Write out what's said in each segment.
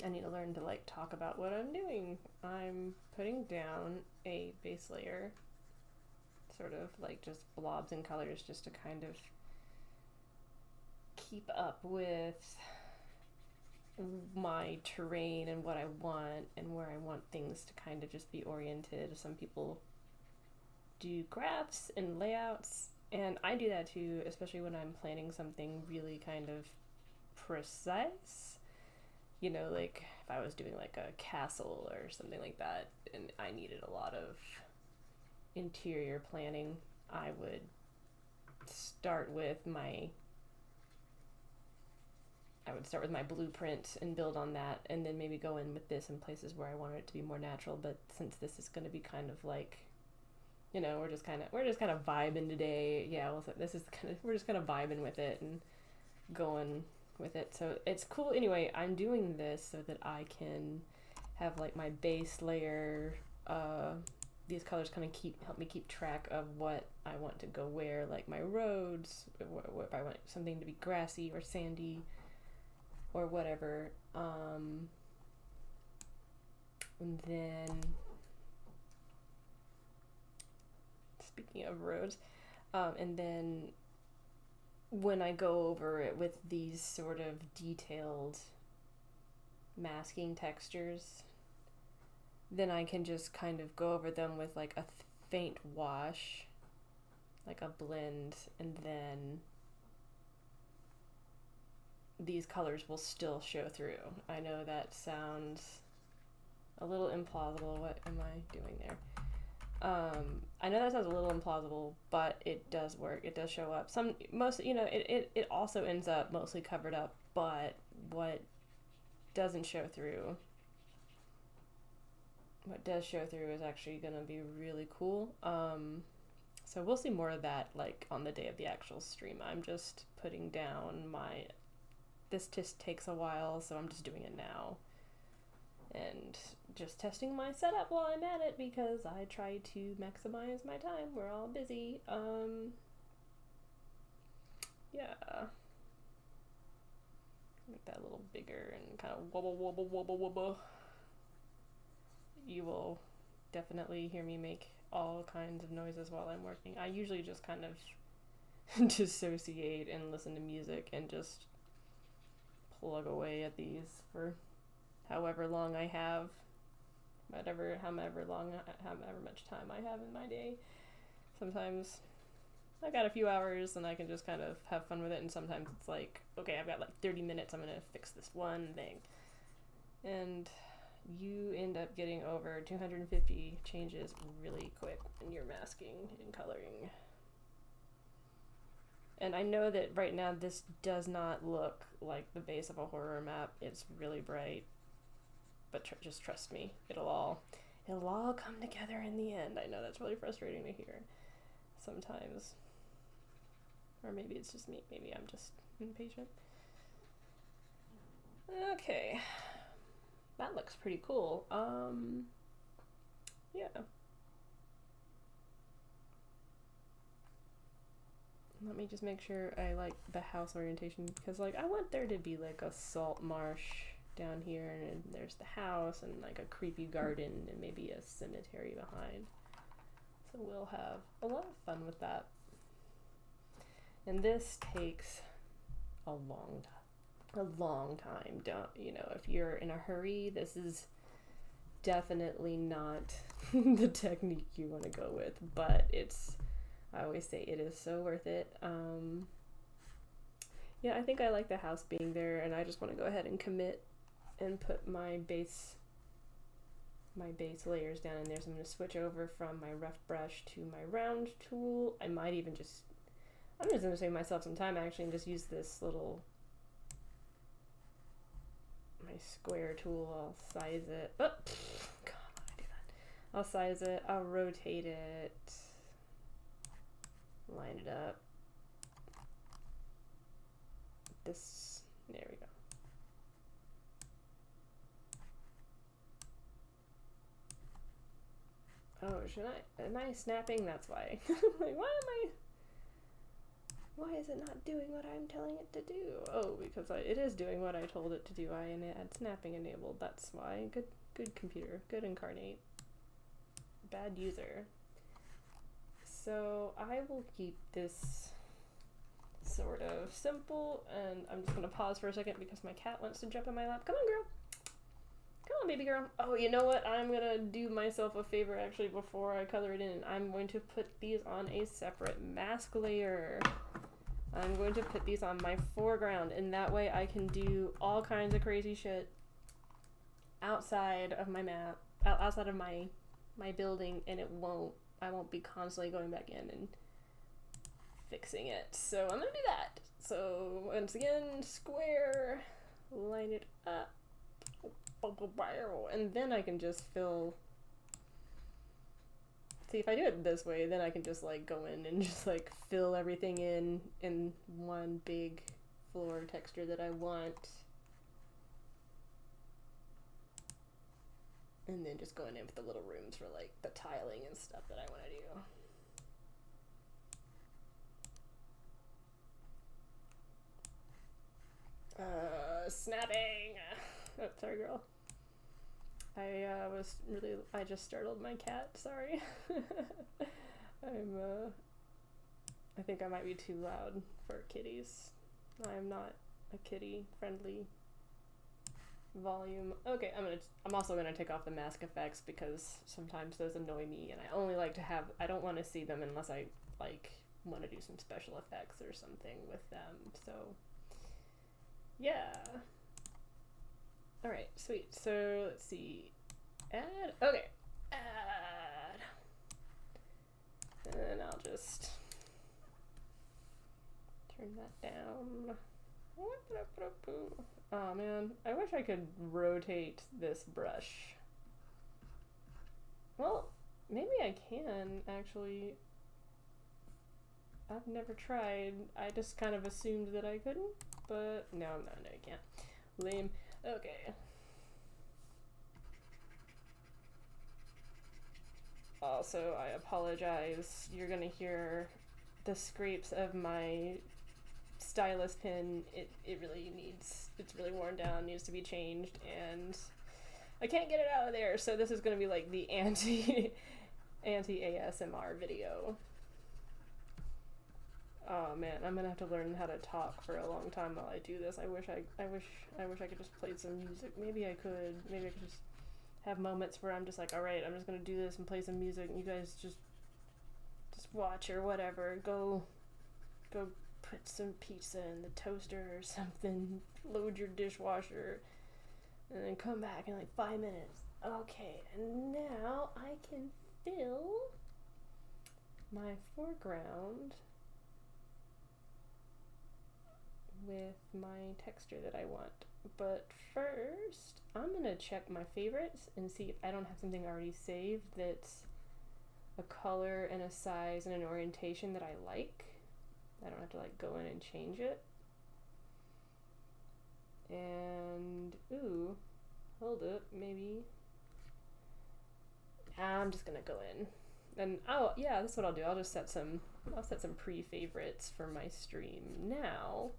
I need to learn to like talk about what I'm doing. I'm putting down a base layer, sort of like just blobs and colors, just to kind of keep up with my terrain and what I want and where I want things to kind of just be oriented. Some people do graphs and layouts, and I do that too, especially when I'm planning something really kind of precise. You know, like if I was doing like a castle or something like that and I needed a lot of interior planning, I would start with my blueprint and build on that, and then maybe go in with this in places where I wanted it to be more natural. But since this is going to be kind of like, you know, we're just kind of vibing today. Yeah, well, this is kind of we're just kind of vibing with it and going with it. So it's cool. Anyway, I'm doing this so that I can have like my base layer. These colors kind of help me keep track of what I want to go where, like my roads, if I want something to be grassy or sandy or whatever. And then, speaking of roads, and then when I go over it with these sort of detailed masking textures, then I can just kind of go over them with like a faint wash, like a blend, and then these colors will still show through. I know that sounds a little implausible. What am I doing there? I know that sounds a little implausible, but it does work. It does show up. It also ends up mostly covered up, but what doesn't show through, what does show through is actually going to be really cool. So we'll see more of that like on the day of the actual stream. I'm just putting down this just takes a while, so I'm just doing it now. And just testing my setup while I'm at it because I try to maximize my time. We're all busy. Yeah. Make that a little bigger and kind of wobble, wobble, wobble, wobble. You will definitely hear me make all kinds of noises while I'm working. I usually just kind of dissociate and listen to music and just plug away at these for however long I have, however much time I have in my day. Sometimes I got a few hours and I can just kind of have fun with it, and sometimes it's like, okay, I've got like 30 minutes, I'm gonna fix this one thing. And you end up getting over 250 changes really quick when you're masking and coloring. And I know that right now this does not look like the base of a horror map. It's really bright. But just trust me, it'll all come together in the end. I know that's really frustrating to hear sometimes. Or maybe it's just me. Maybe I'm just impatient. Okay. That looks pretty cool. Yeah. Let me just make sure I like the house orientation, because like I want there to be like a salt marsh down here, and there's the house and like a creepy garden and maybe a cemetery behind. So we'll have a lot of fun with that. And this takes a long time. Don't, if you're in a hurry, this is definitely not the technique you want to go with, but I always say it is so worth it. Yeah, I think I like the house being there, and I just want to go ahead and commit and put my base layers down in there. So I'm going to switch over from my rough brush to my round tool. I'm just going to save myself some time actually and just use this little, my square tool. I'll size it. Oh, God, why did I do that? I'll size it. I'll rotate it. Line it up. There we go. Oh, am I snapping? That's why. Like, why am I? Why is it not doing what I'm telling it to do? Oh, because it is doing what I told it to do. I had snapping enabled. That's why. Good computer. Good incarnate. Bad user. So I will keep this sort of simple, and I'm just gonna pause for a second because my cat wants to jump in my lap. Come on, girl. Come on, baby girl. Oh, you know what? I'm gonna do myself a favor actually before I color it in. I'm going to put these on a separate mask layer. I'm going to put these on my foreground, and that way I can do all kinds of crazy shit outside of my map, outside of my building, and I won't be constantly going back in and fixing it. So I'm gonna do that. So once again, square, line it up, and then I can just fill. See, if I do it this way, then I can just like go in and just like fill everything in one big floor texture that I want. And then just going in with the little rooms for like the tiling and stuff that I want to do. Snapping! Oh, sorry, girl. I just startled my cat, sorry. I think I might be too loud for kitties. I'm not a kitty friendly volume. Okay, I'm also gonna take off the mask effects because sometimes those annoy me, and I only like to have, I don't want to see them unless I like want to do some special effects or something with them. So yeah. Alright, sweet. So let's see. Add. Okay. Add. And then I'll just turn that down. Oh man, I wish I could rotate this brush. Well, maybe I can actually. I've never tried. I just kind of assumed that I couldn't, but no, you can't. Lame. Okay. Also, I apologize. You're gonna hear the scrapes of my stylus pen. It really needs, it's really worn down, needs to be changed, and I can't get it out of there, so this is gonna be like the anti ASMR video. Oh man, I'm gonna have to learn how to talk for a long time while I do this. I wish I could just play some music. Maybe I could just have moments where I'm just like, all right, I'm just gonna do this and play some music, and you guys just watch or whatever. Go put some pizza in the toaster or something. Load your dishwasher, and then come back in like 5 minutes. Okay, and now I can fill my foreground with my texture that I want. But first, I'm gonna check my favorites and see if I don't have something already saved that's a color and a size and an orientation that I like. I don't have to like go in and change it. And ooh, hold up, maybe. I'm just gonna go in. And oh yeah, that's what I'll do. I'll set some pre-favorites for my stream now,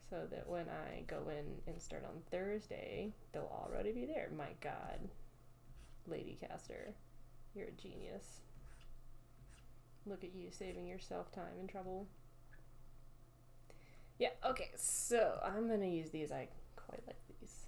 so that when I go in and start on Thursday, they'll already be there. My God, Lady Caster, you're a genius. Look at you saving yourself time and trouble. Yeah, okay, so I'm gonna use these. I quite like these.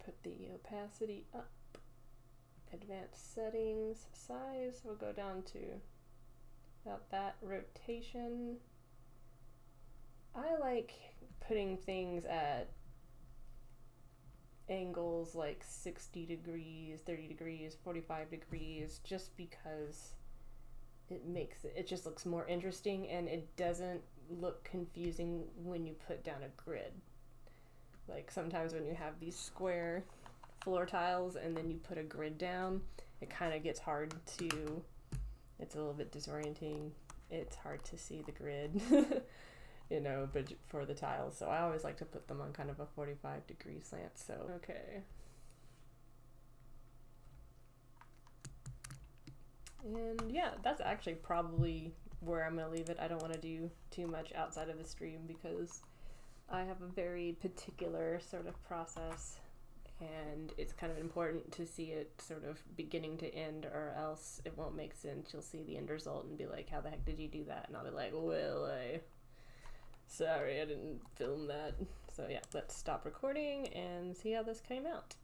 Put the opacity up. Advanced settings, size, we'll go down to about that. Rotation, I like putting things at angles like 60 degrees, 30 degrees, 45 degrees, just because it just looks more interesting, and it doesn't look confusing when you put down a grid. Like sometimes when you have these square floor tiles and then you put a grid down, it kind of gets hard to, it's a little bit disorienting. It's hard to see the grid, you know, but for the tiles. So I always like to put them on kind of a 45-degree slant. So, okay. And yeah, that's actually probably where I'm gonna leave it. I don't want to do too much outside of the stream because I have a very particular sort of process, and it's kind of important to see it sort of beginning to end, or else it won't make sense. You'll see the end result and be like, how the heck did you do that? And I'll be like, well, sorry, I didn't film that. So yeah, let's stop recording and see how this came out.